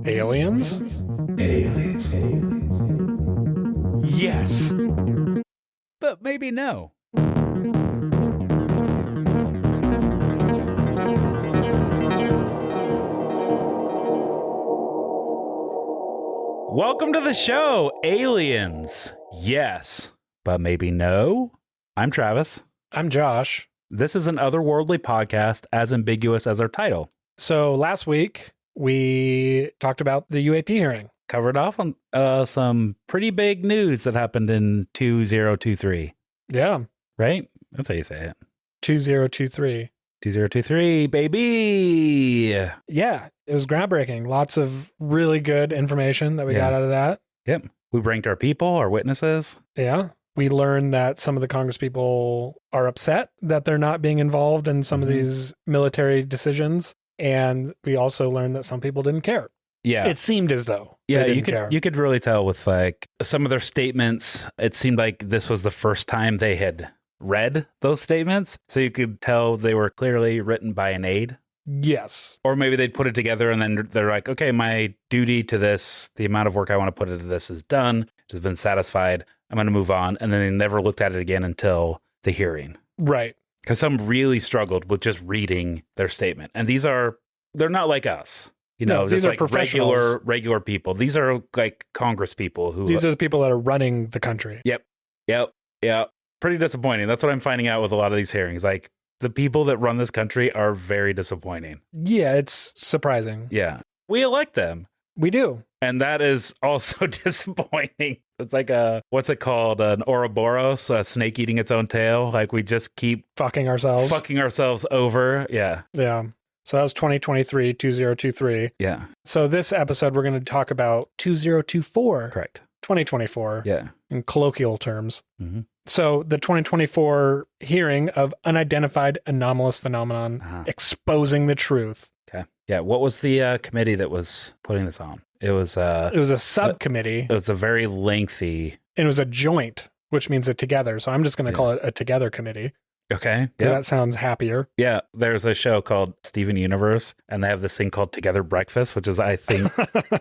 Aliens? Aliens. Yes. But maybe no. Welcome to the show, Aliens. Yes, but maybe no. I'm Travis. I'm Josh. This is an otherworldly podcast, as ambiguous as our title. So last week, we talked about the UAP hearing. Covered off on some pretty big news that happened in 2023. Yeah. Right? That's how you say it. 2023. 2023, baby! Yeah, it was groundbreaking. Lots of really good information that we got out of that. Yep. We ranked our people, our witnesses. Yeah. We learned that some of the Congress people are upset that they're not being involved in some of these military decisions. And we also learned that some people didn't care. Yeah. It seemed as though Yeah, they you didn't care. could really tell with like some of their statements. It seemed like this was the first time they had read those statements. So you could tell they were clearly written by an aide. Yes. Or maybe they'd put it together and then they're like, okay, my duty to this, the amount of work I want to put into this is done. It has been satisfied. I'm going to move on. And then they never looked at it again until the hearing. Right. Because some really struggled with just reading their statement. And they're not like us. You know, No, these just are like professionals. regular people. These are like Congress people who... These are the people that are running the country. Yep. Pretty disappointing. That's what I'm finding out with a lot of these hearings. Like, the people that run this country are very disappointing. Yeah, it's surprising. Yeah. We elect them. We do. And that is also disappointing. It's like what's it called? An Ouroboros, a snake eating its own tail. Like, we just keep Fucking ourselves over. Yeah. Yeah. So that was 2023. Yeah. So this episode, we're going to talk about 2024. Correct. 2024. Yeah. In colloquial terms. Mm-hmm. So the 2024 hearing of unidentified anomalous phenomenon exposing the truth. Okay. Yeah. What was the committee that was putting this on? It was a subcommittee. It was a very lengthy. And it was a joint, which means a together. So I'm just going to call it a together committee. Okay. Because that sounds happier. Yeah. There's a show called Steven Universe, and they have this thing called Together Breakfast, which is, I think,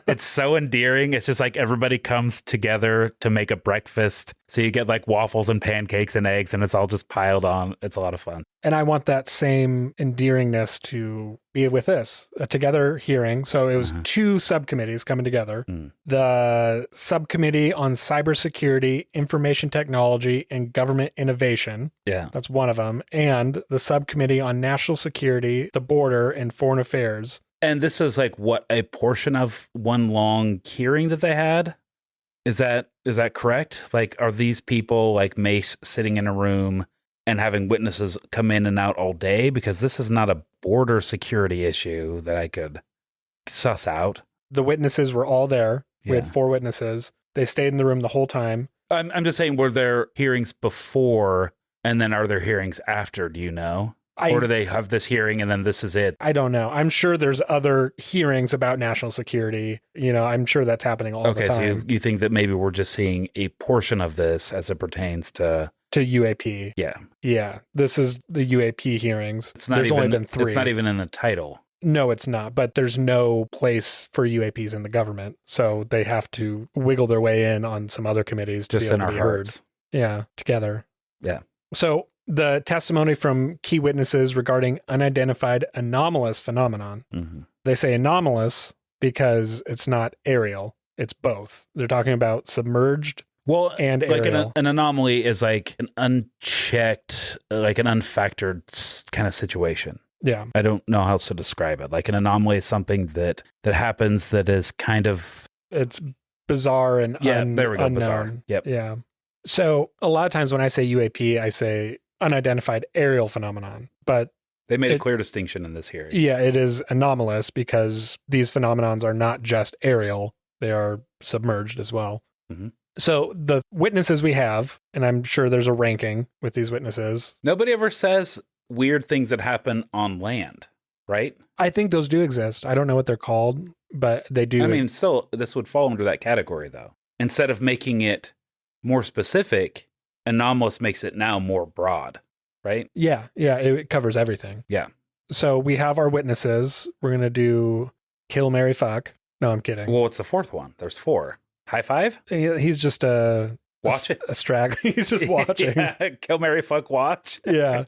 it's so endearing. It's just like everybody comes together to make a breakfast. So you get like waffles and pancakes and eggs, and it's all just piled on. It's a lot of fun. And I want that same endearingness to be with this, a together hearing. So it was two subcommittees coming together. The subcommittee on cybersecurity, information technology, and government innovation. Yeah. That's one of them. And the subcommittee on national security, the border, and foreign affairs. And this is like what, a portion of one long hearing that they had? Is that correct? Like, are these people like Mace sitting in a room and having witnesses come in and out all day? Because this is not a border security issue that I could suss out. The witnesses were all there. We had Yeah. 4 witnesses. They stayed in the room the whole time. I'm just saying, were there hearings before and then are there hearings after? Do you know? Or do they have this hearing and then this is it? I don't know. I'm sure there's other hearings about national security. You know, I'm sure that's happening all the Okay, time. so you think that maybe we're just seeing a portion of this as it pertains to UAP. Yeah. Yeah. This is the UAP hearings. It's not There's even only been 3. It's not even in the title. No, it's not. But there's no place for UAPs in the government. So they have to wiggle their way in on some other committees to Just be in able our to be heard. hearts. Yeah, together. Yeah. So the testimony from key witnesses regarding unidentified anomalous phenomenon. Mm-hmm. They say anomalous because it's not aerial. It's both. They're talking about submerged and like aerial. an anomaly is like an unchecked, like an unfactored kind of situation. Yeah. I don't know how else to describe it. Like an anomaly is something that happens that is kind of... It's bizarre and there we go, unknown. bizarre. Yep. Yeah. So a lot of times when I say UAP, I say unidentified aerial phenomenon. But they made a clear distinction in this hearing. Yeah, it is anomalous because these phenomenons are not just aerial. They are submerged as well. Mm-hmm. So the witnesses we have, and I'm sure there's a ranking with these witnesses. Nobody ever says weird things that happen on land, right? I think those do exist. I don't know what they're called, but they do. I mean, still, this would fall under that category, though. Instead of making it more specific, anomalous makes it now more broad, right? Yeah, it covers everything. Yeah. So we have our witnesses. We're going to do kill, marry, fuck. No, I'm kidding. Well, what's the fourth one? There's 4. High five? He's just a Watching. a strag. He's just watching. Yeah. Kill, marry, fuck, watch. Yeah.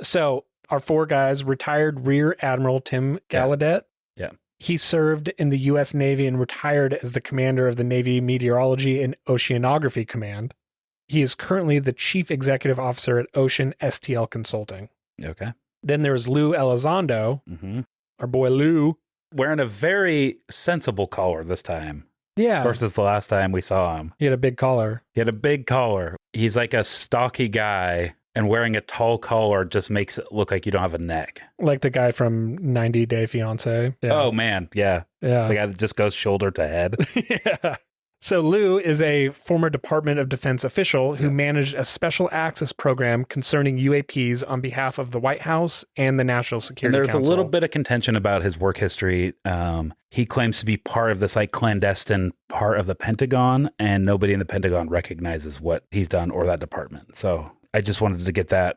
So our 4 guys, retired Rear Admiral Tim Gallaudet. Yeah. He served in the U.S. Navy and retired as the commander of the Navy Meteorology and Oceanography Command. He is currently the chief executive officer at Ocean STL Consulting. Okay. Then there's Lou Elizondo, our boy Lou. Wearing a very sensible collar this time. Yeah. Versus the last time we saw him. He had a big collar. He had a big collar. He's like a stocky guy, and wearing a tall collar just makes it look like you don't have a neck. Like the guy from 90 Day Fiancé. Yeah. Oh, man. Yeah. Yeah. The guy that just goes shoulder to head. Yeah. So Lou is a former Department of Defense official who managed a special access program concerning UAPs on behalf of the White House and the National Security Council. Council. A little bit of contention about his work history. He claims to be part of this like clandestine part of the Pentagon, and nobody in the Pentagon recognizes what he's done or that department. So I just wanted to get that.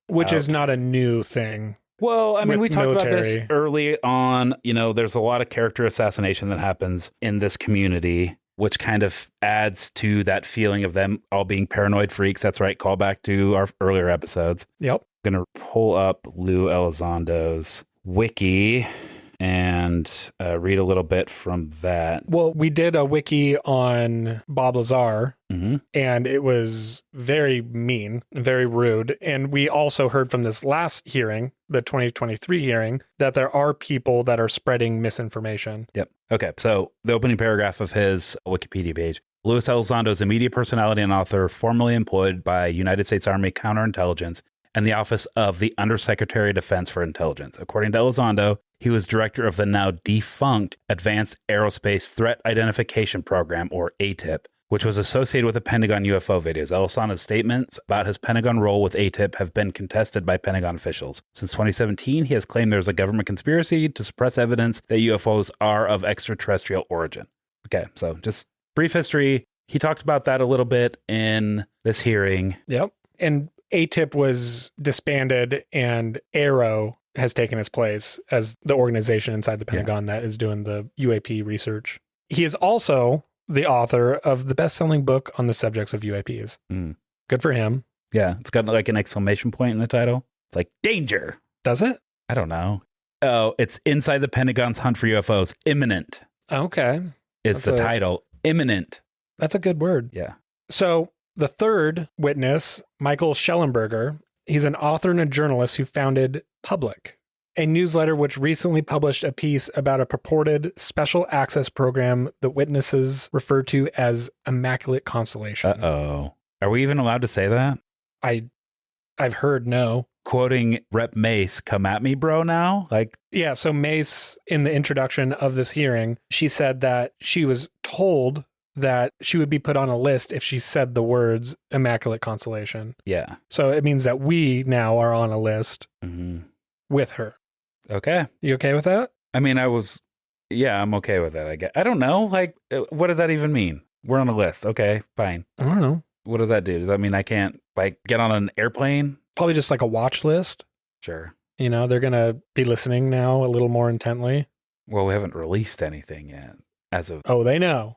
Which is not a new thing. Well, I mean, we talked about this military. early on. You know, there's a lot of character assassination that happens in this community, which kind of adds to that feeling of them all being paranoid freaks. That's right. Call back to our earlier episodes. Yep. I'm going to pull up Lou Elizondo's wiki and read a little bit from that. Well, we did a wiki on Bob Lazar, and it was very mean, very rude. And we also heard from this last hearing, the 2023 hearing, that there are people that are spreading misinformation. Yep. Okay. So the opening paragraph of his Wikipedia page. Louis Elizondo is a media personality and author formerly employed by United States Army Counterintelligence and the Office of the Undersecretary of Defense for Intelligence. According to Elizondo, he was director of the now defunct Advanced Aerospace Threat Identification Program, or ATIP, which was associated with the Pentagon UFO videos. Elizondo's statements about his Pentagon role with ATIP have been contested by Pentagon officials. Since 2017, he has claimed there's a government conspiracy to suppress evidence that UFOs are of extraterrestrial origin. Okay, so just brief history. He talked about that a little bit in this hearing. Yep. And ATIP was disbanded, and Aero has taken its place as the organization inside the Pentagon that is doing the UAP research. He is also the author of the best-selling book on the subjects of UAPs. Good for him. Yeah, it's got like an exclamation point in the title. It's like, danger. Does it? I don't know. Oh, it's Inside the Pentagon's Hunt for UFOs. Imminent Okay. is the title. Imminent. That's a good word. Yeah. So the third witness, Michael Schellenberger, he's an author and a journalist who founded Public, a newsletter which recently published a piece about a purported special access program that witnesses refer to as Immaculate Constellation. Uh-oh. Are we even allowed to say that? I've heard no. Quoting Rep Mace, come at me, bro, now? Like, Yeah, so Mace, in the introduction of this hearing, she said that she was told that she would be put on a list if she said the words Immaculate Constellation. yeah. So it means that we now are on a list with her. Okay. You okay with that? I mean, I'm okay with that. I don't know. Like, what does that even mean? We're on a list. Okay, fine. I don't know. What does that do? Does that mean I can't, like, get on an airplane? Probably just like a watch list. Sure. You know, they're going to be listening now a little more intently. Well, we haven't released anything yet. Oh, they know.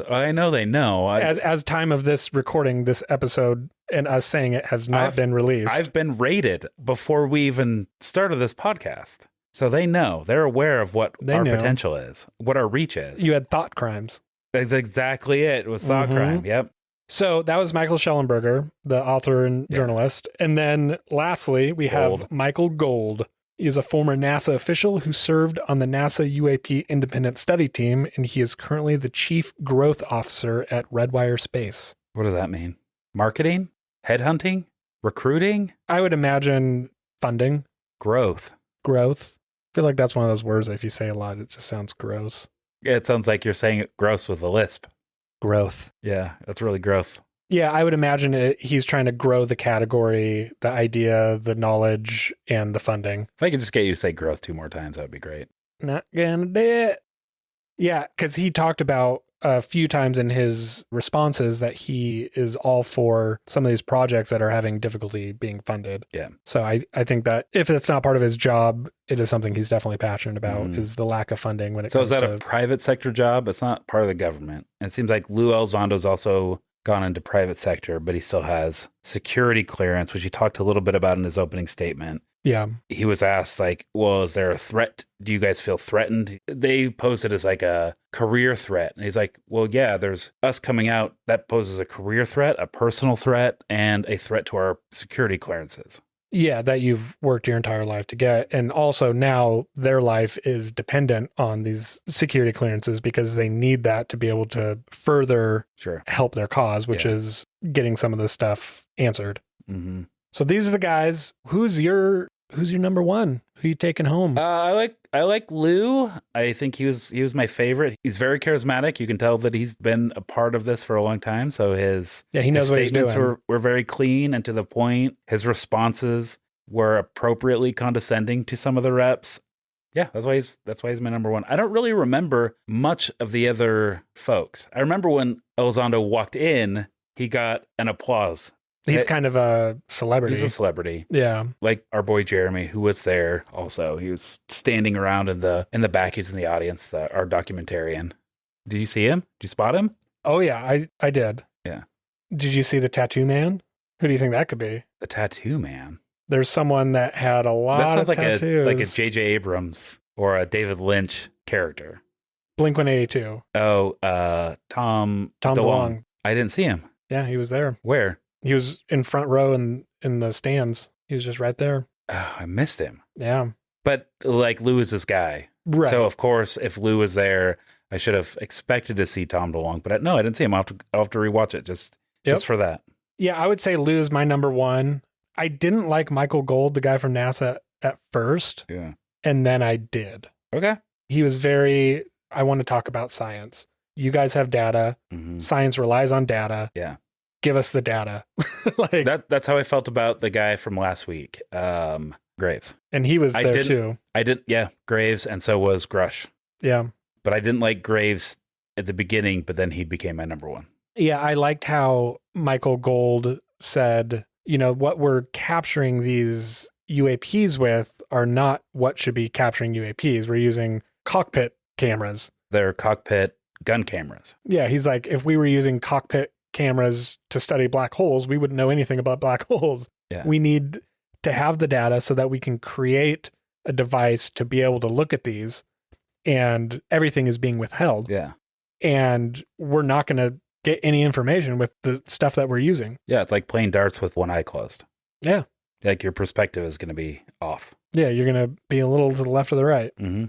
I know they know. As time of this recording, this episode and us saying it has not been released. I've been rated before we even started this podcast. So they know. They're aware of what our potential is, what our reach is. You had thought crimes. That's exactly it. It was thought crime. Yep. So that was Michael Schellenberger, the author and journalist. And then lastly, we have Michael Gold. He is a former NASA official who served on the NASA UAP Independent Study Team, and he is currently the Chief Growth Officer at Redwire Space. What does that mean? Marketing? Headhunting? Recruiting? I would imagine funding. Growth. Growth. I feel like that's one of those words that if you say a lot, it just sounds gross. It sounds like you're saying it gross with a lisp. Growth. Yeah, that's really growth. Yeah, I would imagine he's trying to grow the category, the idea, the knowledge, and the funding. If I could just get you to say growth 2 more times, that would be great. Not gonna do it. Yeah, because he talked about a few times in his responses that he is all for some of these projects that are having difficulty being funded. Yeah. So I think that if it's not part of his job, it is something he's definitely passionate about, is the lack of funding when it comes to... So is that a private sector job? It's not part of the government. And it seems like Lou Elizondo's also gone into private sector, but he still has security clearance, which he talked a little bit about in his opening statement. Yeah. He was asked, like, well, is there a threat? Do you guys feel threatened? They posed it as like a career threat. And he's like, well, yeah, there's us coming out. That poses a career threat, a personal threat, and a threat to our security clearances. Yeah, that you've worked your entire life to get. And also now their life is dependent on these security clearances because they need that to be able to further help their cause, which is getting some of this stuff answered. Mm-hmm. So these are the guys. Who's your number one? Who you taking home? I like Lou. I think he was my favorite. He's very charismatic. You can tell that he's been a part of this for a long time. So he knows what he's doing. Were very clean and to the point. His responses were appropriately condescending to some of the reps. Yeah, that's why he's my number one. I don't really remember much of the other folks. I remember when Elizondo walked in, he got an applause. He's kind of a celebrity. He's a celebrity. Yeah. Like our boy Jeremy, who was there also. He was standing around in the back. He's in the audience, our documentarian. Did you see him? Did you spot him? Oh, yeah, I did. Yeah. Did you see the tattoo man? Who do you think that could be? The tattoo man? There's someone that had a lot of tattoos. Like a J.J. Abrams or a David Lynch character. Blink-182. Oh, Tom DeLonge. I didn't see him. Yeah, he was there. Where? He was in front row in the stands. He was just right there. Oh, I missed him. Yeah. But like Lou is this guy. Right. So of course, if Lou was there, I should have expected to see Tom DeLonge. But no, I didn't see him. I'll have to rewatch it just for that. Yeah, I would say Lou's my number one. I didn't like Michael Gold, the guy from NASA, at first. Yeah. And then I did. Okay. He was I want to talk about science. You guys have data. Mm-hmm. Science relies on data. Yeah. Give us the data. That's how I felt about the guy from last week, Graves. And he was there too. Graves, and so was Grush. Yeah. But I didn't like Graves at the beginning, but then he became my number one. Yeah, I liked how Michael Gold said, what we're capturing these UAPs with are not what should be capturing UAPs. We're using cockpit cameras. They're cockpit gun cameras. Yeah, he's like, if we were using cockpit cameras to study black holes, we wouldn't know anything about black holes. Yeah. We need to have the data so that we can create a device to be able to look at these, and everything is being withheld. Yeah. And we're not going to get any information with the stuff that we're using. Yeah, it's like playing darts with one eye closed. Yeah. Like your perspective is going to be off. Yeah, you're going to be a little to the left or the right. Mm-hmm.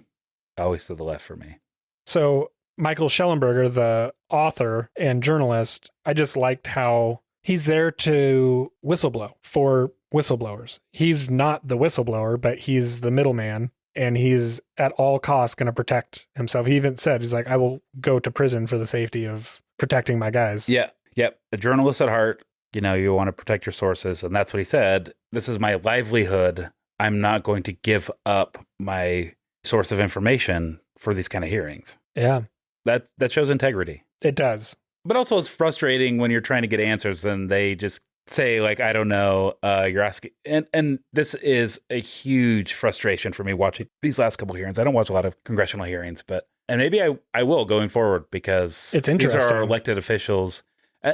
Always to the left for me. So Michael Schellenberger, the author and journalist, I just liked how he's there to whistleblow for whistleblowers. He's not the whistleblower, but he's the middleman, and he's at all costs going to protect himself. He even said, he's like, I will go to prison for the safety of protecting my guys. Yeah. Yep. A journalist at heart, you want to protect your sources. And that's what he said. This is my livelihood. I'm not going to give up my source of information for these kind of hearings. Yeah. That shows integrity. It does. But also it's frustrating when you're trying to get answers and they just say, like, I don't know, you're asking. And this is a huge frustration for me watching these last couple of hearings. I don't watch a lot of congressional hearings, and maybe I will going forward, because it's interesting. These are our elected officials.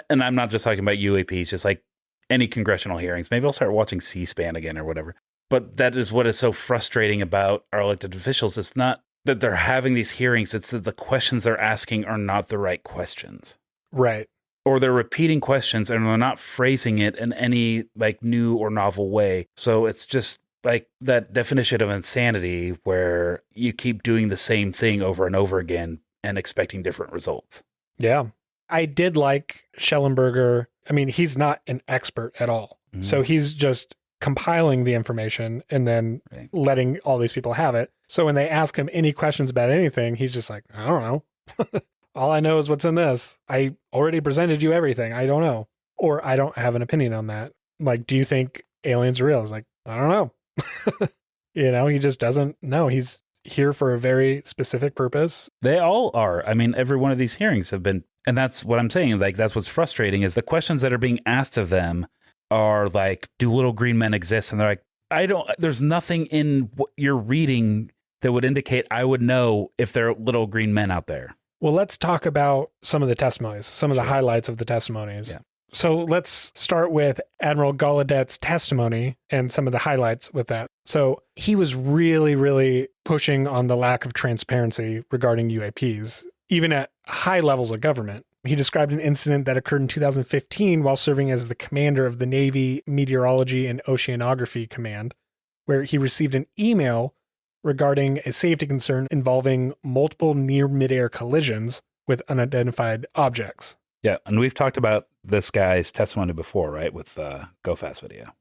And I'm not just talking about UAPs, just like any congressional hearings. Maybe I'll start watching C-SPAN again or whatever. But that is what is so frustrating about our elected officials. It's not that they're having these hearings, it's that the questions they're asking are not the right questions. Right. Or they're repeating questions and they're not phrasing it in any like new or novel way. So it's just like that definition of insanity where you keep doing the same thing over and over again and expecting different results. Yeah. I did like Schellenberger. I mean, he's not an expert at all. Mm-hmm. So he's just compiling the information and then letting all these people have it. So when they ask him any questions about anything, he's just like, I don't know. All I know is what's in this. I already presented you everything. I don't know. Or I don't have an opinion on that. Like, do you think aliens are real? It's like, I don't know. He just doesn't know. He's here for a very specific purpose. They all are. I mean, every one of these hearings have been, and that's what I'm saying. Like, that's what's frustrating is the questions that are being asked of them are like, do little green men exist? And they're like, there's nothing in what you're reading that would indicate I would know if there are little green men out there. Well, let's talk about some of the testimonies, some of the highlights of the testimonies. Yeah. So let's start with Admiral Gallaudet's testimony and some of the highlights with that. So he was really, really pushing on the lack of transparency regarding UAPs, even at high levels of government. He described an incident that occurred in 2015 while serving as the commander of the Navy Meteorology and Oceanography Command, where he received an email regarding a safety concern involving multiple near-midair collisions with unidentified objects. Yeah, and we've talked about this guy's testimony before, right, with Go Fast video.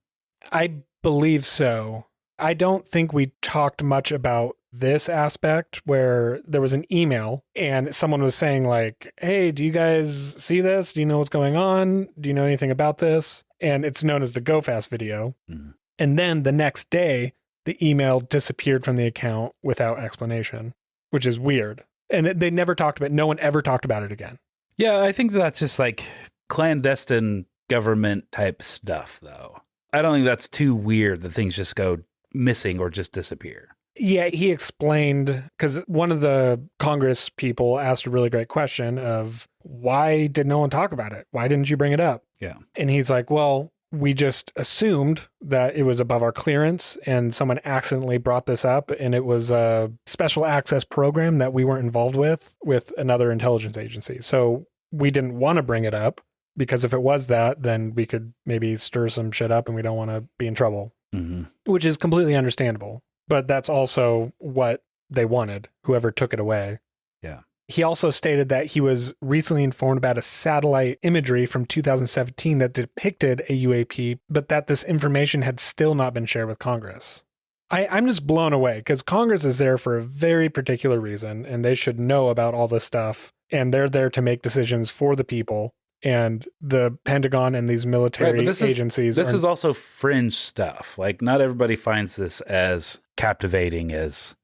I believe so. I don't think we talked much about this aspect where there was an email and someone was saying like, hey, do you guys see this? Do you know what's going on? Do you know anything about this? And it's known as the Go Fast video. Mm-hmm. And then the next day, the email disappeared from the account without explanation, which is weird. And they never talked about it. No one ever talked about it again. Yeah, I think that's just like clandestine government type stuff, though. I don't think that's too weird that things just go missing or just disappear. Yeah, he explained, because one of the Congress people asked a really great question of, why did no one talk about it? Why didn't you bring it up? Yeah. And he's like, well, we just assumed that it was above our clearance and someone accidentally brought this up, and it was a special access program that we weren't involved with another intelligence agency. So we didn't want to bring it up because if it was that, then we could maybe stir some shit up and we don't want to be in trouble, which is completely understandable. But that's also what they wanted, whoever took it away. Yeah. He also stated that he was recently informed about a satellite imagery from 2017 that depicted a UAP, but that this information had still not been shared with Congress. I'm just blown away because Congress is there for a very particular reason, and they should know about all this stuff, and they're there to make decisions for the people. And the Pentagon and these military agencies. This is also fringe stuff. Like, not everybody finds this as captivating as,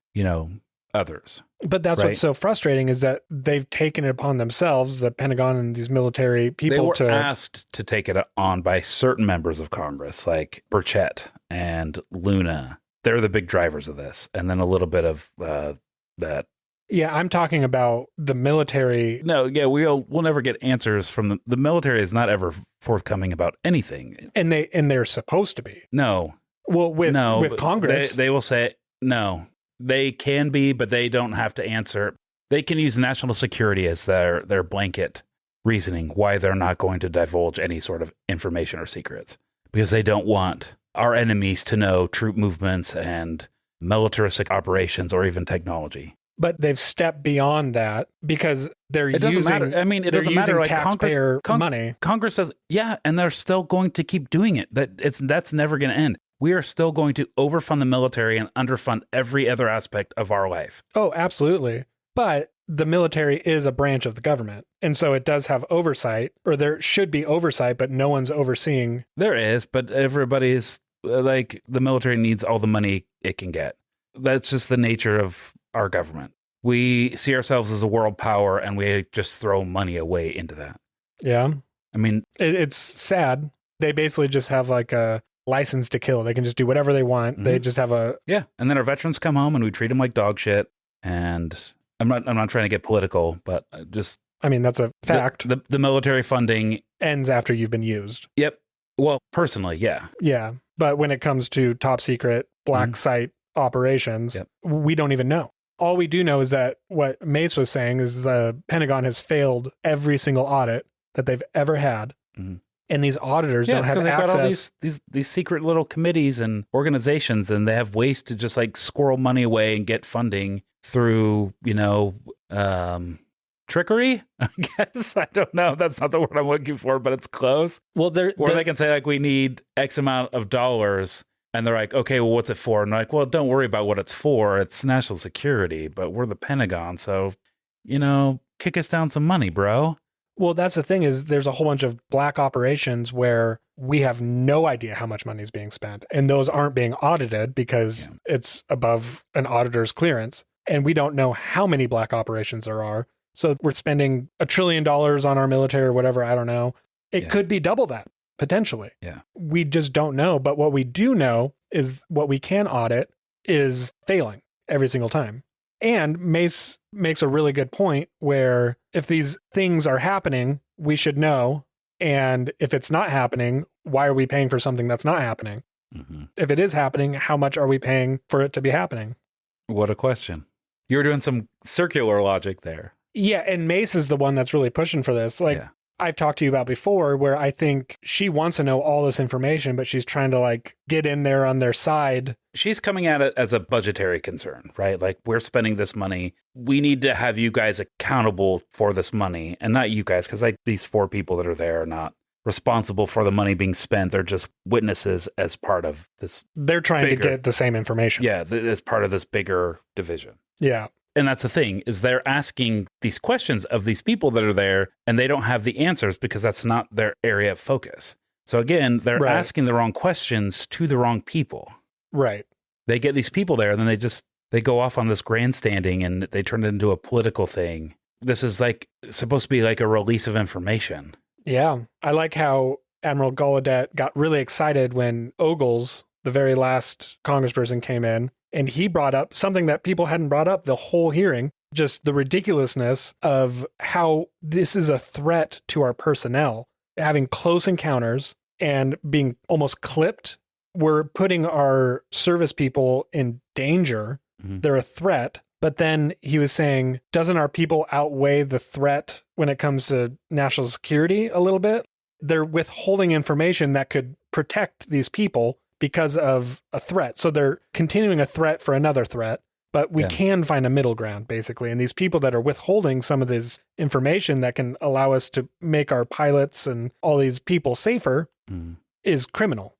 others. But that's what's so frustrating is that they've taken it upon themselves, the Pentagon and these military people. They were asked to take it on by certain members of Congress, like Burchett and Luna. They're the big drivers of this. And then a little bit of that. Yeah, I'm talking about the military. No, yeah, we'll never get answers from the military is not ever forthcoming about anything. And they're supposed to be. No. Well, with Congress. They will say, no, they can be, but they don't have to answer. They can use national security as their blanket reasoning why they're not going to divulge any sort of information or secrets, because they don't want our enemies to know troop movements and militaristic operations or even technology. But they've stepped beyond that because they're it doesn't using. Matter. I mean, it doesn't matter. Like taxpayer money. Congress says, yeah, and they're still going to keep doing it. That's never going to end. We are still going to overfund the military and underfund every other aspect of our life. Oh, absolutely. But the military is a branch of the government, and so it does have oversight, or there should be oversight, but no one's overseeing. There is, but everybody's like the military needs all the money it can get. That's just the nature of our government. We see ourselves as a world power and we just throw money away into that. Yeah. I mean, it's sad. They basically just have like a license to kill. They can just do whatever they want. They just have a... Yeah. And then our veterans come home and we treat them like dog shit. And I'm not trying to get political, but just... I mean, that's a fact. The military funding... ends after you've been used. Yep. Well, personally, yeah. Yeah. But when it comes to top secret black site operations, we don't even know. All we do know is that what Mace was saying is the Pentagon has failed every single audit that they've ever had. And these auditors don't have access. Got all these secret little committees and organizations, and they have ways to just like squirrel money away and get funding through, trickery, I guess. I don't know. That's not the word I'm looking for, but it's close. Well, they can say like, we need X amount of dollars. And they're like, okay, well, what's it for? And they're like, well, don't worry about what it's for. It's national security, but we're the Pentagon. So, kick us down some money, bro. Well, that's the thing is there's a whole bunch of black operations where we have no idea how much money is being spent. And those aren't being audited because it's above an auditor's clearance. And we don't know how many black operations there are. So we're spending $1 trillion on our military or whatever. I don't know. It could be double that, potentially. Yeah. We just don't know. But what we do know is what we can audit is failing every single time. And Mace makes a really good point where if these things are happening, we should know. And if it's not happening, why are we paying for something that's not happening? Mm-hmm. If it is happening, how much are we paying for it to be happening? What a question. You were doing some circular logic there. Yeah, and Mace is the one that's really pushing for this. Like I've talked to you about before, where I think she wants to know all this information, but she's trying to like get in there on their side. She's coming at it as a budgetary concern, right? Like, we're spending this money. We need to have you guys accountable for this money, and not you guys, because like these 4 people that are there are not responsible for the money being spent. They're just witnesses as part of this. They're trying to get the same information. Yeah, as part of this bigger division. Yeah. And that's the thing, is they're asking these questions of these people that are there, and they don't have the answers because that's not their area of focus. So again, they're asking the wrong questions to the wrong people. Right. They get these people there, and then they go off on this grandstanding, and they turn it into a political thing. This is like supposed to be like a release of information. Yeah. I like how Admiral Gallaudet got really excited when Ogles, the very last congressperson, came in. And he brought up something that people hadn't brought up the whole hearing, just the ridiculousness of how this is a threat to our personnel. Having close encounters and being almost clipped, we're putting our service people in danger. Mm-hmm. They're a threat. But then he was saying, doesn't our people outweigh the threat when it comes to national security a little bit? They're withholding information that could protect these people because of a threat. So they're continuing a threat for another threat, but we can find a middle ground, basically. And these people that are withholding some of this information that can allow us to make our pilots and all these people safer is criminal.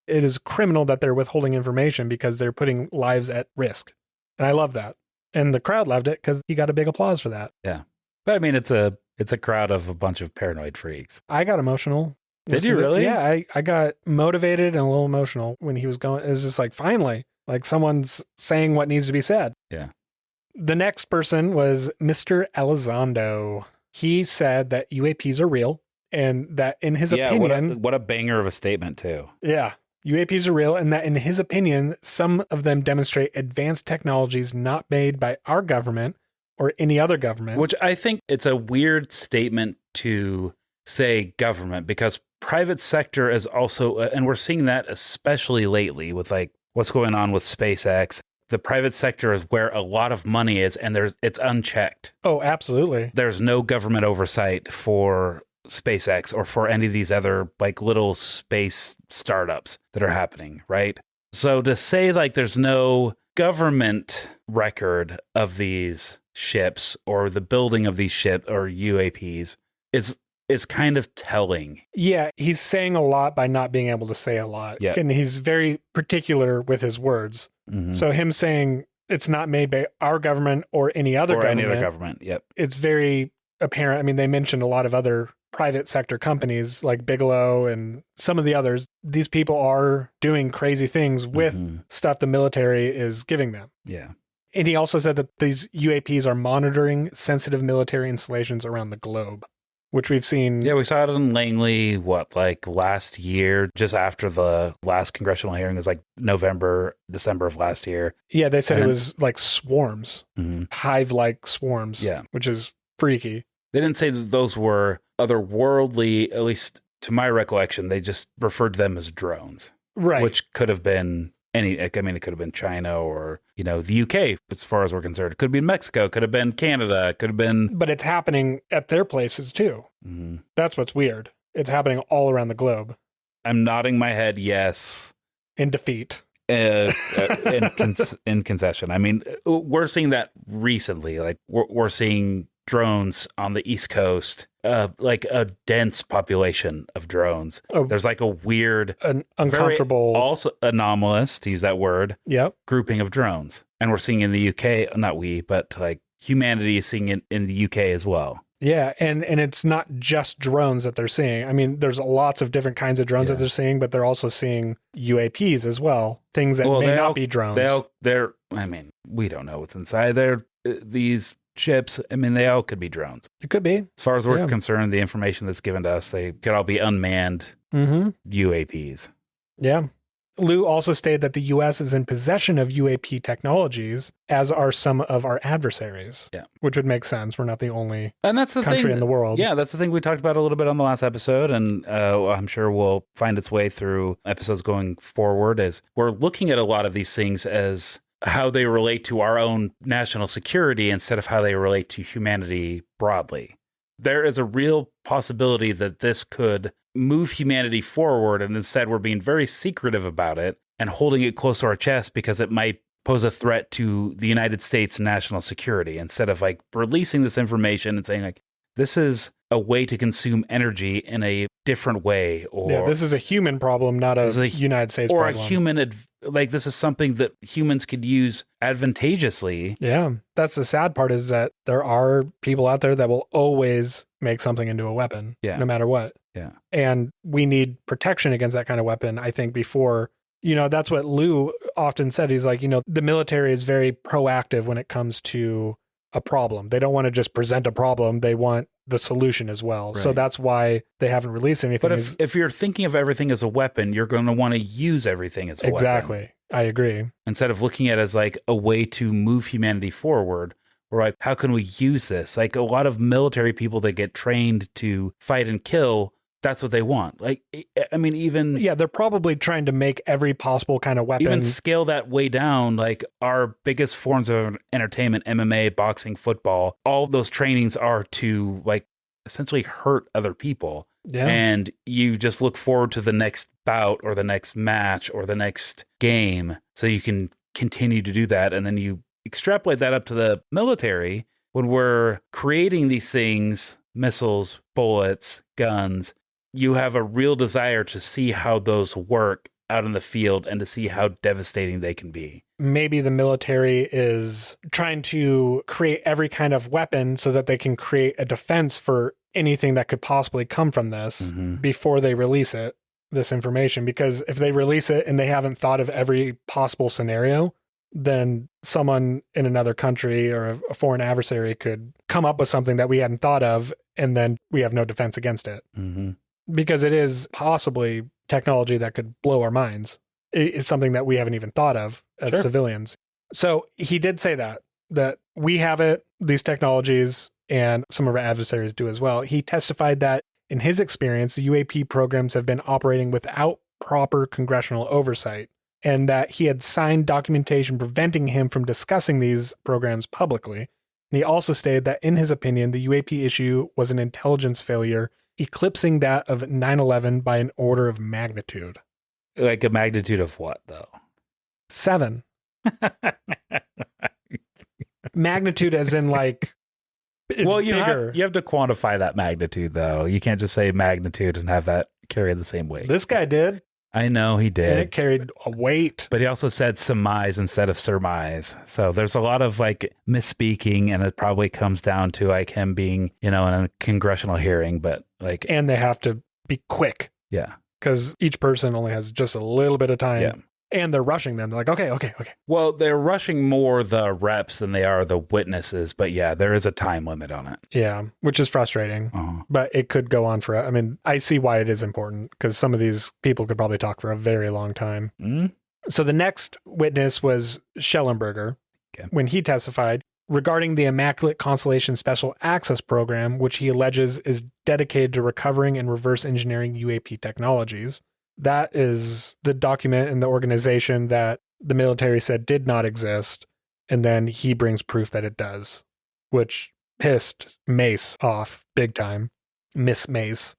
It is criminal that they're withholding information because they're putting lives at risk. And I love that. And the crowd loved it because he got a big applause for that. Yeah. But I mean, it's a crowd of a bunch of paranoid freaks. I got emotional. Did you really? Yeah, I got motivated and a little emotional when he was going. It was just like, finally, like someone's saying what needs to be said. Yeah. The next person was Mr. Elizondo. He said that UAPs are real and that in his opinion... What a banger of a statement, too. Yeah. UAPs are real and that in his opinion, some of them demonstrate advanced technologies not made by our government or any other government. Which I think it's a weird statement to say government, because private sector is also, and we're seeing that especially lately with like what's going on with SpaceX. The private sector is where a lot of money is, and it's unchecked. Oh, absolutely. There's no government oversight for SpaceX or for any of these other like little space startups that are happening, right? So to say like there's no government record of these ships or the building of these ships or UAPs is kind of telling. Yeah, he's saying a lot by not being able to say a lot. Yeah. And he's very particular with his words. Mm-hmm. So him saying it's not made by our government or any other government. Yep. It's very apparent. I mean, they mentioned a lot of other private sector companies like Bigelow and some of the others. These people are doing crazy things with stuff the military is giving them. Yeah. And he also said that these UAPs are monitoring sensitive military installations around the globe, which we've seen. Yeah, we saw it in Langley, like last year, just after the last congressional hearing. It was like November, December of last year. Yeah, they said it was like swarms, hive-like swarms, which is freaky. They didn't say that those were otherworldly, at least to my recollection. They just referred to them as drones. Right. Which could have been it could have been China or, the UK, as far as we're concerned. It could have been Mexico, could have been Canada, could have been... But it's happening at their places, too. Mm-hmm. That's what's weird. It's happening all around the globe. I'm nodding my head, yes. In defeat. In concession. I mean, we're seeing that recently. Like, we're seeing drones on the East Coast, like a dense population of drones. There's like a weird, uncomfortable, also anomalous, to use that word, grouping of drones. And we're seeing in the UK, not we, but like humanity is seeing it in the UK as well. Yeah, and it's not just drones that they're seeing. I mean, there's lots of different kinds of drones that they're seeing, but they're also seeing UAPs as well, things that may not be drones. We don't know what's inside there. These ships, I mean, they all could be drones. It could be. As far as we're concerned, the information that's given to us, they could all be unmanned UAPs. Yeah. Liu also stated that the U.S. is in possession of UAP technologies, as are some of our adversaries. Yeah. Which would make sense. We're not the only country in the world. Yeah, that's the thing we talked about a little bit on the last episode, and I'm sure we'll find its way through episodes going forward, as we're looking at a lot of these things as how they relate to our own national security instead of how they relate to humanity broadly. There is a real possibility that this could move humanity forward, and instead we're being very secretive about it and holding it close to our chest because it might pose a threat to the United States national security, instead of like releasing this information and saying like, this is a way to consume energy in a different way, or this is a human problem, not a United States or problem. A human like this is something that humans could use advantageously. Yeah, that's the sad part, is that there are people out there that will always make something into a weapon, no matter what. Yeah. And we need protection against that kind of weapon, I think, before, that's what Liu often said. He's like, the military is very proactive when it comes to a problem. They don't want to just present a problem. They want the solution as well. Right. So that's why they haven't released anything. But if you're thinking of everything as a weapon, you're going to want to use everything as a weapon. Exactly. I agree. Instead of looking at it as like a way to move humanity forward, we're like, how can we use this? Like a lot of military people that get trained to fight and kill, that's what they want. Like, I mean, even... Yeah, they're probably trying to make every possible kind of weapon. Even scale that way down, like our biggest forms of entertainment, MMA, boxing, football, all those trainings are to like essentially hurt other people. Yeah. And you just look forward to the next bout or the next match or the next game so you can continue to do that. And then you extrapolate that up to the military when we're creating these things, missiles, bullets, guns. You have a real desire to see how those work out in the field and to see how devastating they can be. Maybe the military is trying to create every kind of weapon so that they can create a defense for anything that could possibly come from this before they release it, this information. Because if they release it and they haven't thought of every possible scenario, then someone in another country or a foreign adversary could come up with something that we hadn't thought of, and then we have no defense against it. Because it is possibly technology that could blow our minds. It's something that we haven't even thought of as civilians. So he did say that we have it, these technologies, and some of our adversaries do as well. He testified that in his experience, the UAP programs have been operating without proper congressional oversight, and that he had signed documentation preventing him from discussing these programs publicly. And he also stated that in his opinion, the UAP issue was an intelligence failure, eclipsing that of 9/11 by an order of magnitude. Like a magnitude of what, though? 7. Magnitude as in like, it's bigger. You have to quantify that magnitude, though. You can't just say magnitude and have that carry the same weight. This guy did. I know he did. And it carried a weight. But he also said surmise instead of surmise. So there's a lot of like misspeaking, and it probably comes down to like him being, in a congressional hearing, but like... And they have to be quick. Yeah. Because each person only has just a little bit of time. Yeah. And they're rushing them. They're like, okay. Well, they're rushing more the reps than they are the witnesses. But yeah, there is a time limit on it. Yeah, which is frustrating. But it could go on for, I mean, I see why it is important, because some of these people could probably talk for a very long time. So the next witness was Schellenberger. When he testified regarding the Immaculate Constellation Special Access Program, which he alleges is dedicated to recovering and reverse engineering UAP technologies. That is the document and the organization that the military said did not exist. And then he brings proof that it does, which pissed Mace off big time. Miss Mace.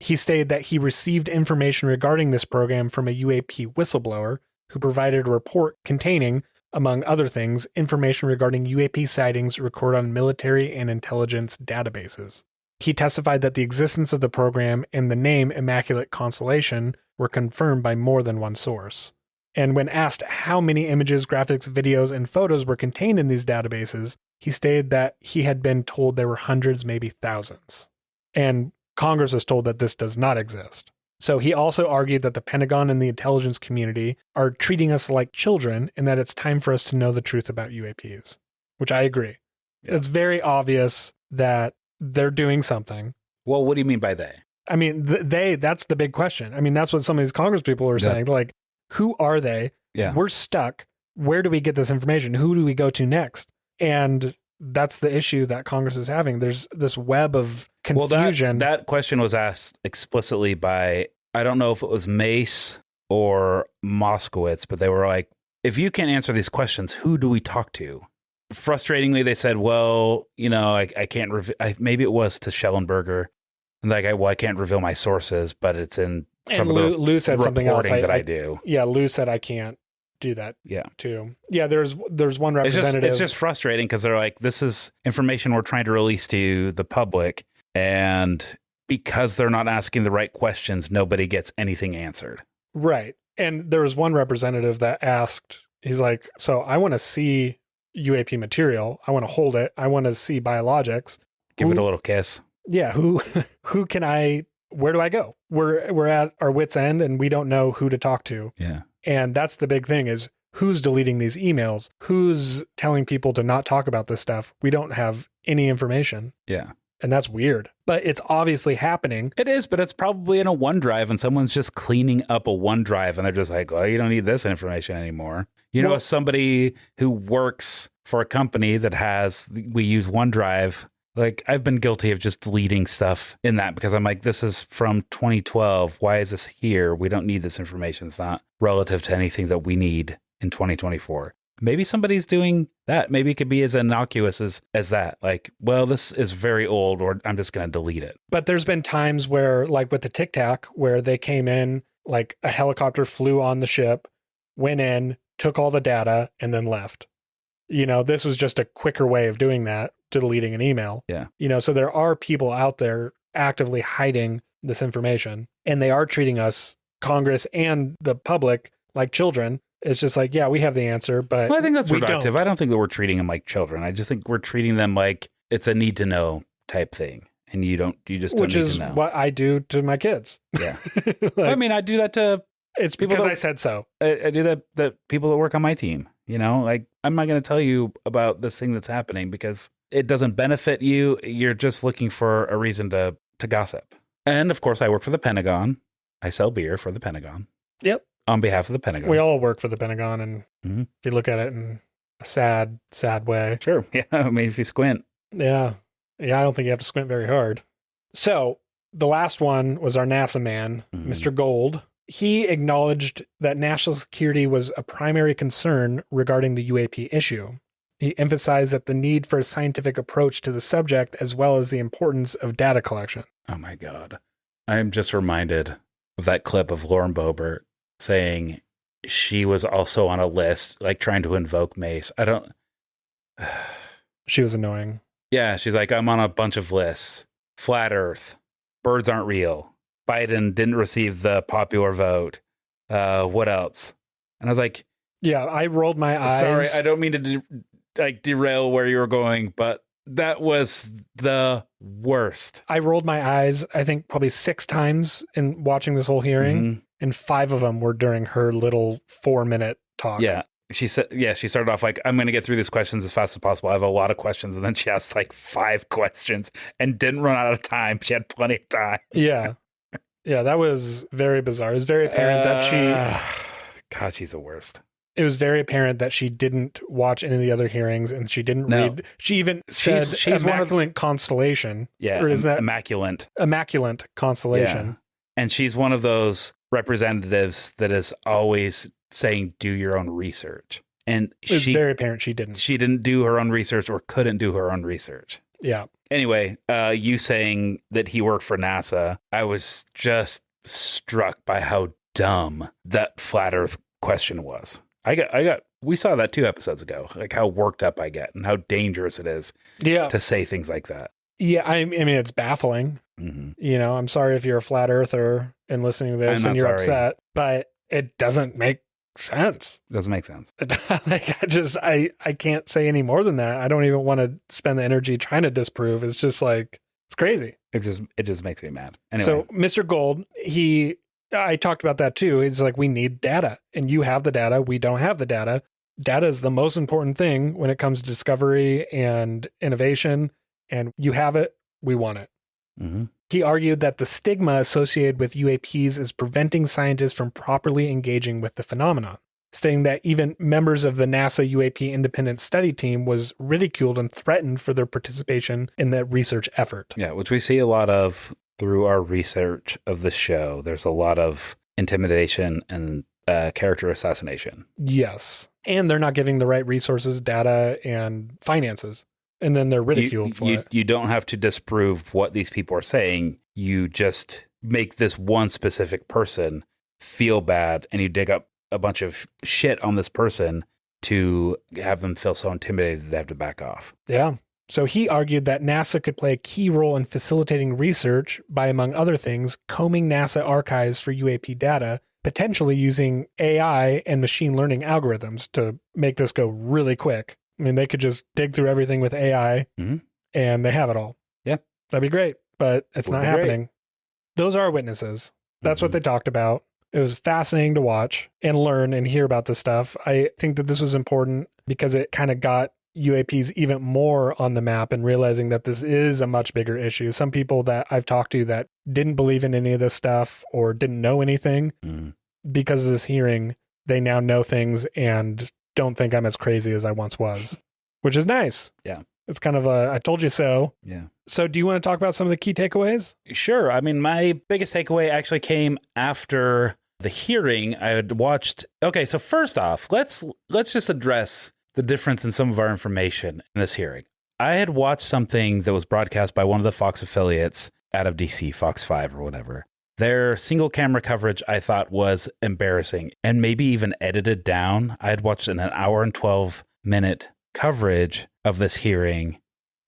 He stated that he received information regarding this program from a UAP whistleblower who provided a report containing, among other things, information regarding UAP sightings recorded on military and intelligence databases. He testified that the existence of the program and the name Immaculate Constellation were confirmed by more than one source. And when asked how many images, graphics, videos, and photos were contained in these databases, he stated that he had been told there were hundreds, maybe thousands. And Congress was told that this does not exist. So he also argued that the Pentagon and the intelligence community are treating us like children and that it's time for us to know the truth about UAPs, which I agree. Yeah. It's very obvious that they're doing something. Well, what do you mean by they? I mean, that's the big question. I mean, that's what some of these Congress people are saying. Like, who are they? Yeah. We're stuck. Where do we get this information? Who do we go to next? And that's the issue that Congress is having. There's this web of confusion. Well, that question was asked explicitly by, I don't know if it was Mace or Moskowitz, but they were like, if you can't answer these questions, who do we talk to? Frustratingly, they said, well, you know, I can't, maybe it was to Schellenberger. And like, I can't reveal my sources, but it's in some of the Lou said something else that I do. Yeah, Lou said I can't do that. Yeah, too. Yeah, there's one representative. It's just frustrating because they're like, this is information we're trying to release to the public, and because they're not asking the right questions, nobody gets anything answered. Right, and there was one representative that asked. He's like, so I want to see UAP material. I want to hold it. I want to see biologics. Give it a little kiss. Yeah, who can where do I go? We're at our wit's end and we don't know who to talk to. Yeah. And that's the big thing is who's deleting these emails? Who's telling people to not talk about this stuff? We don't have any information. Yeah. And that's weird, but it's obviously happening. It is, but it's probably in a OneDrive and someone's just cleaning up a OneDrive and they're just like, well, you don't need this information anymore. You know, as somebody who works for a company that we use OneDrive. Like, I've been guilty of just deleting stuff in that because I'm like, this is from 2012. Why is this here? We don't need this information. It's not relative to anything that we need in 2024. Maybe somebody's doing that. Maybe it could be as innocuous as that. Like, well, this is very old, or I'm just going to delete it. But there's been times where, like with the Tic Tac, where they came in, like a helicopter flew on the ship, went in, took all the data, and then left. You know, this was just a quicker way of doing that, to deleting an email. Yeah. You know, so there are people out there actively hiding this information, and they are treating us, Congress and the public, like children. It's just like, yeah, we have the answer, but I think that's reductive. I don't think that we're treating them like children. I just think we're treating them like it's a need to know type thing. And you just don't need to know. Which is what I do to my kids. Yeah. Like, I mean, I do that to it's people because I said so. I do that to people that work on my team. You know, like, I'm not going to tell you about this thing that's happening because it doesn't benefit you. You're just looking for a reason to gossip. And of course, I work for the Pentagon. I sell beer for the Pentagon. Yep. On behalf of the Pentagon. We all work for the Pentagon. And if you look at it in a sad, sad way. Sure. Yeah. I mean, if you squint. Yeah. Yeah. I don't think you have to squint very hard. So the last one was our NASA man, Mr. Gold. He acknowledged that national security was a primary concern regarding the UAP issue. He emphasized that the need for a scientific approach to the subject, as well as the importance of data collection. Oh my God. I am just reminded of that clip of Lauren Boebert saying she was also on a list, like trying to invoke Mace. She was annoying. Yeah. She's like, I'm on a bunch of lists. Flat Earth. Birds aren't real. Biden didn't receive the popular vote. What else? And I was like, yeah, I rolled my eyes. Sorry, I don't mean to derail where you were going, but that was the worst. I rolled my eyes, I think probably 6 times in watching this whole hearing, and 5 of them were during her little 4-minute talk. Yeah. She started off like, I'm going to get through these questions as fast as possible. I have a lot of questions. And then she asked like 5 questions and didn't run out of time. She had plenty of time. Yeah. Yeah, that was very bizarre. It was very apparent that God, she's the worst. It was very apparent that she didn't watch any of the other hearings and she didn't read. She even said she's immaculate constellation. Yeah, or is that immaculate? Immaculate constellation. Yeah. And she's one of those representatives that is always saying, do your own research. And it was very apparent she didn't. She didn't do her own research or couldn't do her own research. Yeah. Anyway, you saying that he worked for NASA, I was just struck by how dumb that flat Earth question was. We saw that 2 episodes ago, like how worked up I get and how dangerous it is to say things like that. Yeah, I mean, it's baffling. You know, I'm sorry if you're a flat earther and listening to this and you're upset, but it doesn't make sense. It doesn't make sense. Like, I can't say any more than that. I don't even want to spend the energy trying to disprove. It's just like, it's crazy. It just makes me mad. Anyway. So Mr. Gold, he I talked about that too. It's like, we need data, and you have the data. We don't have the data. Data is the most important thing when it comes to discovery and innovation, and you have it. We want it. Mm-hmm. He argued that the stigma associated with UAPs is preventing scientists from properly engaging with the phenomenon, stating that even members of the NASA UAP independent study team was ridiculed and threatened for their participation in the research effort. Yeah, which we see a lot of through our research of the show. There's a lot of intimidation and character assassination. Yes. And they're not giving the right resources, data, and finances. And then they're ridiculed for it. You don't have to disprove what these people are saying. You just make this one specific person feel bad, and you dig up a bunch of shit on this person to have them feel so intimidated they have to back off. Yeah. So he argued that NASA could play a key role in facilitating research by, among other things, combing NASA archives for UAP data, potentially using AI and machine learning algorithms to make this go really quick. I mean, they could just dig through everything with AI and they have it all. Yeah. That'd be great, but it's not happening. Great. Those are our witnesses. That's what they talked about. It was fascinating to watch and learn and hear about this stuff. I think that this was important because it kind of got UAPs even more on the map and realizing that this is a much bigger issue. Some people that I've talked to that didn't believe in any of this stuff or didn't know anything, because of this hearing, they now know things and don't think I'm as crazy as I once was, which is nice. Yeah. It's kind of a, I told you so. Yeah. So do you want to talk about some of the key takeaways? Sure. I mean, my biggest takeaway actually came after the hearing. I had watched. Okay. So first off, let's just address the difference in some of our information in this hearing. I had watched something that was broadcast by one of the Fox affiliates out of DC, Fox 5 or whatever. Their single camera coverage, I thought, was embarrassing and maybe even edited down. I had watched an hour and 12-minute coverage of this hearing,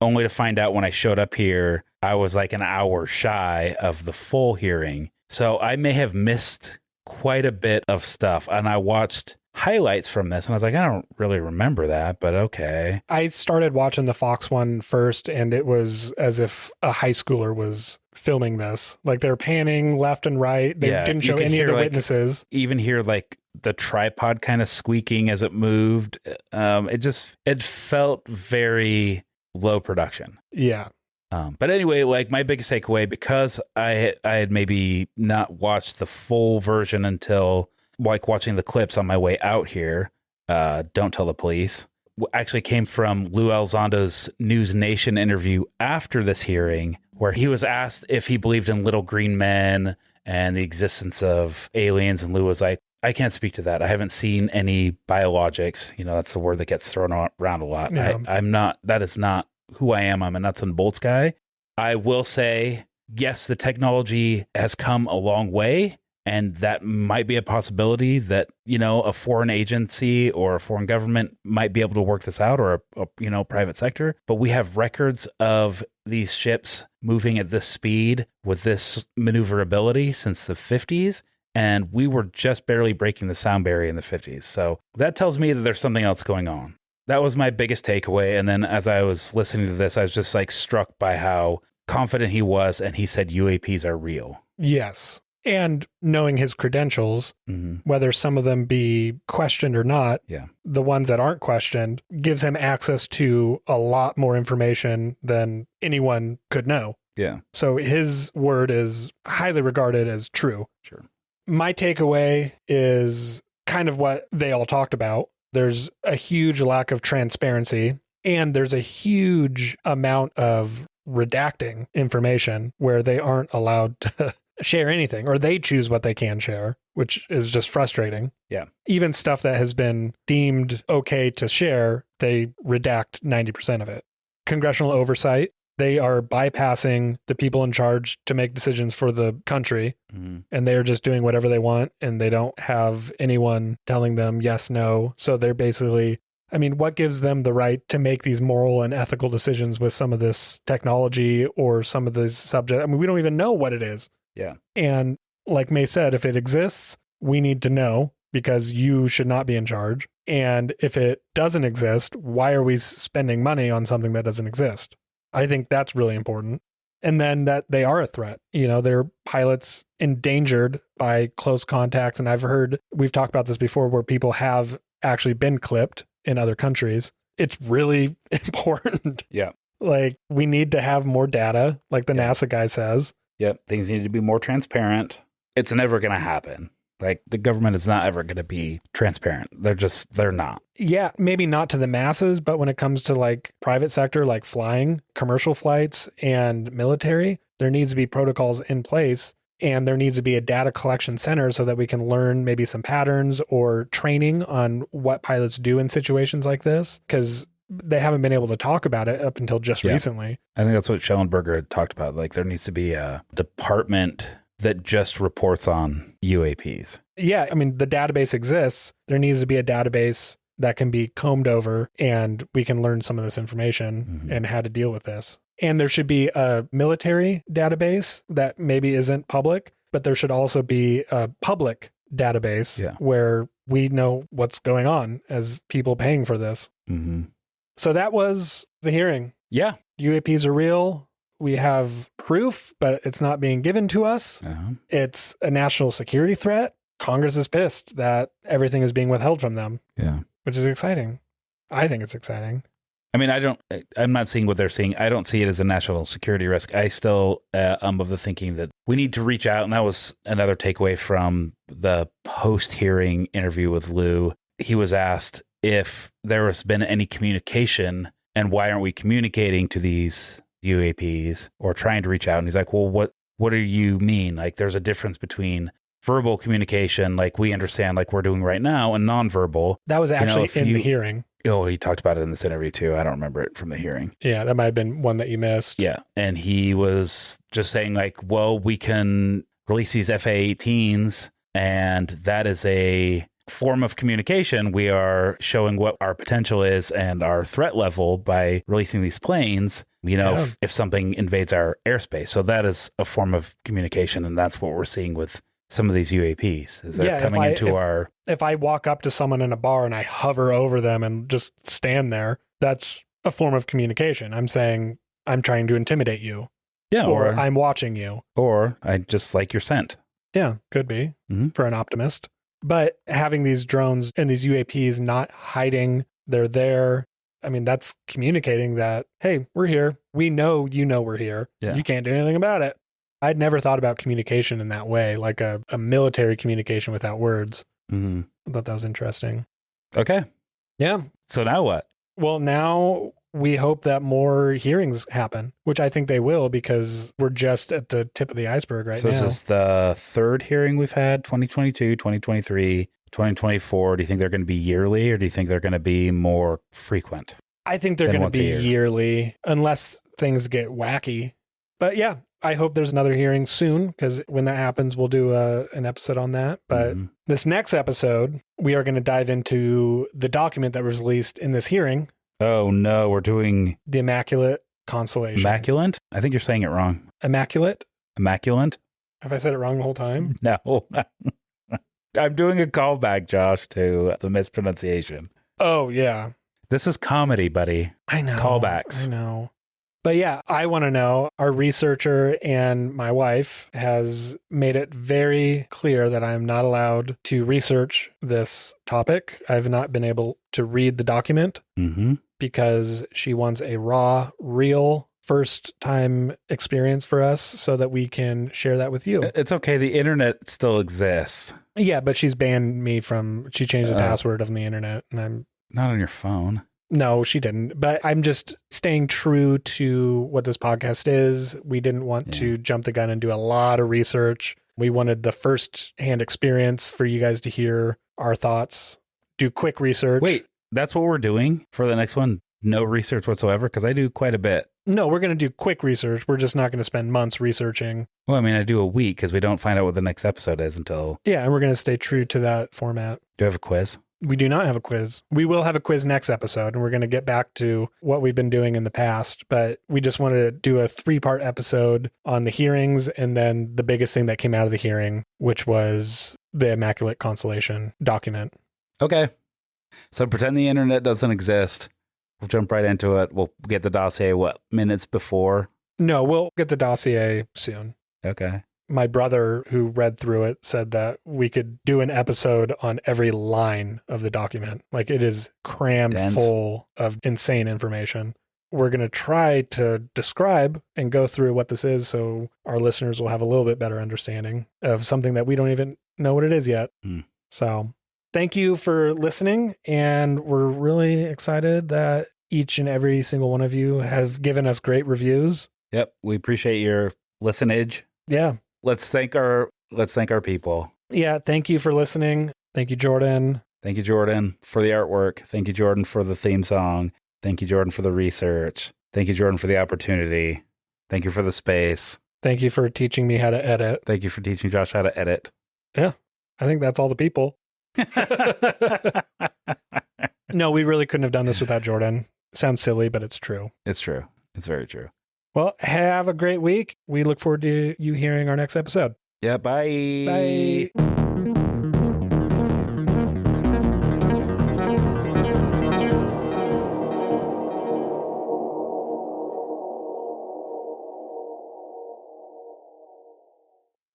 only to find out when I showed up here, I was like an hour shy of the full hearing. So I may have missed quite a bit of stuff. And I watched highlights from this and I was like, I don't really remember that, but okay. I started watching the Fox one first, and it was as if a high schooler was filming this. Like, they're panning left and right. They didn't show any of the witnesses. Even hear like the tripod kind of squeaking as it moved. It felt very low production. Yeah. But anyway, like, my biggest takeaway, because I had maybe not watched the full version until like watching the clips on my way out here, Don't Tell the Police, actually came from Lou Elizondo's News Nation interview after this hearing, where he was asked if he believed in little green men and the existence of aliens. And Lou was like, I can't speak to that. I haven't seen any biologics. You know, that's the word that gets thrown around a lot. Yeah. That is not who I am. I'm a nuts and bolts guy. I will say, yes, the technology has come a long way. And that might be a possibility that, you know, a foreign agency or a foreign government might be able to work this out, or a private sector. But we have records of these ships moving at this speed with this maneuverability since the 50s. And we were just barely breaking the sound barrier in the 50s. So that tells me that there's something else going on. That was my biggest takeaway. And then as I was listening to this, I was just like struck by how confident he was. And he said UAPs are real. Yes. And knowing his credentials, whether some of them be questioned or not, the ones that aren't questioned gives him access to a lot more information than anyone could know. Yeah. So his word is highly regarded as true. Sure. My takeaway is kind of what they all talked about. There's a huge lack of transparency, and there's a huge amount of redacting information where they aren't allowed to share anything, or they choose what they can share, which is just frustrating. Yeah. Even stuff that has been deemed okay to share, they redact 90% of it. Congressional oversight, they are bypassing the people in charge to make decisions for the country, and they are just doing whatever they want, and they don't have anyone telling them yes, no. So they're basically, I mean, what gives them the right to make these moral and ethical decisions with some of this technology or some of this subject? I mean, we don't even know what it is. Yeah. And like May said, if it exists, we need to know, because you should not be in charge. And if it doesn't exist, why are we spending money on something that doesn't exist? I think that's really important. And then that they are a threat. They're pilots endangered by close contacts. And we've talked about this before, where people have actually been clipped in other countries. It's really important. Yeah. Like, we need to have more data, like the NASA guy says. Yep. Things need to be more transparent. It's never going to happen. Like, the government is not ever going to be transparent. They're not. Yeah, maybe not to the masses, but when it comes to like private sector, like flying, commercial flights and military, there needs to be protocols in place, and there needs to be a data collection center so that we can learn maybe some patterns or training on what pilots do in situations like this, because they haven't been able to talk about it up until just recently. I think that's what Schellenberger had talked about. Like, there needs to be a department that just reports on UAPs. Yeah, I mean, the database exists. There needs to be a database that can be combed over, and we can learn some of this information and how to deal with this. And there should be a military database that maybe isn't public, but there should also be a public database where we know what's going on as people paying for this. Mm-hmm. So that was the hearing. Yeah. UAPs are real. We have proof, but it's not being given to us. Uh-huh. It's a national security threat. Congress is pissed that everything is being withheld from them. Yeah. Which is exciting. I think it's exciting. I mean, I'm not seeing what they're seeing. I don't see it as a national security risk. I still am of the thinking that we need to reach out. And that was another takeaway from the post-hearing interview with Lou. He was asked if there has been any communication and why aren't we communicating to these UAPs or trying to reach out. And he's like, well, what do you mean? Like, there's a difference between verbal communication, like we understand, like we're doing right now, and nonverbal. That was actually in the hearing. Oh, he talked about it in this interview too. I don't remember it from the hearing. Yeah, that might have been one that you missed. Yeah. And he was just saying like, well, we can release these FA-18s, and that is a form of communication. We are showing what our potential is and our threat level by releasing these planes, if something invades our airspace. So that is a form of communication. And that's what we're seeing with some of these UAPs is they're coming into our... If I walk up to someone in a bar and I hover over them and just stand there, that's a form of communication. I'm saying I'm trying to intimidate you. Yeah. Or I'm watching you. Or I just like your scent. Yeah, could be for an optimist. But having these drones and these UAPs not hiding, they're there. I mean, that's communicating that, hey, we're here. We know we're here. Yeah. You can't do anything about it. I'd never thought about communication in that way, like a military communication without words. Mm-hmm. I thought that was interesting. Okay. Yeah. So now what? Well, now we hope that more hearings happen, which I think they will, because we're just at the tip of the iceberg right now. So this is the third hearing we've had, 2022, 2023, 2024. Do you think they're going to be yearly, or do you think they're going to be more frequent? I think they're going to be yearly, unless things get wacky. But yeah, I hope there's another hearing soon, because when that happens, we'll do an episode on that. But this next episode, we are going to dive into the document that was released in this hearing. Oh, no, we're doing... The Immaculate Constellation. Immaculate? I think you're saying it wrong. Immaculate? Immaculate? Have I said it wrong the whole time? No. I'm doing a callback, Josh, to the mispronunciation. Oh, yeah. This is comedy, buddy. I know. Callbacks. I know. But yeah, I want to know, our researcher and my wife has made it very clear that I'm not allowed to research this topic. I've not been able to read the document because she wants a raw, real, first-time experience for us so that we can share that with you. It's okay. The internet still exists. Yeah, but she's banned me she changed the password on the internet, and I'm... Not on your phone. No, she didn't. But I'm just staying true to what this podcast is. We didn't want to jump the gun and do a lot of research. We wanted the first-hand experience for you guys to hear our thoughts, do quick research. Wait, that's what we're doing for the next one? No research whatsoever? Because I do quite a bit. No, we're going to do quick research. We're just not going to spend months researching. Well, I mean, I do a week because we don't find out what the next episode is until... Yeah, and we're going to stay true to that format. Do you have a quiz? We do not have a quiz. We will have a quiz next episode, and we're going to get back to what we've been doing in the past. But we just wanted to do a 3-part episode on the hearings, and then the biggest thing that came out of the hearing, which was the Immaculate Constellation document. Okay. So pretend the internet doesn't exist. We'll jump right into it. We'll get the dossier, minutes before? No, we'll get the dossier soon. Okay. My brother, who read through it, said that we could do an episode on every line of the document. Like, it is crammed full of insane information. We're going to try to describe and go through what this is so our listeners will have a little bit better understanding of something that we don't even know what it is yet. So thank you for listening. And we're really excited that each and every single one of you has given us great reviews. Yep. We appreciate your listenage. Yeah. Let's thank our people. Yeah. Thank you for listening. Thank you, Jordan. Thank you, Jordan, for the artwork. Thank you, Jordan, for the theme song. Thank you, Jordan, for the research. Thank you, Jordan, for the opportunity. Thank you for the space. Thank you for teaching me how to edit. Thank you for teaching Josh how to edit. Yeah. I think that's all the people. No, we really couldn't have done this without Jordan. Sounds silly, but it's true. It's true. It's very true. Well, have a great week. We look forward to you hearing our next episode. Yeah, bye. Bye.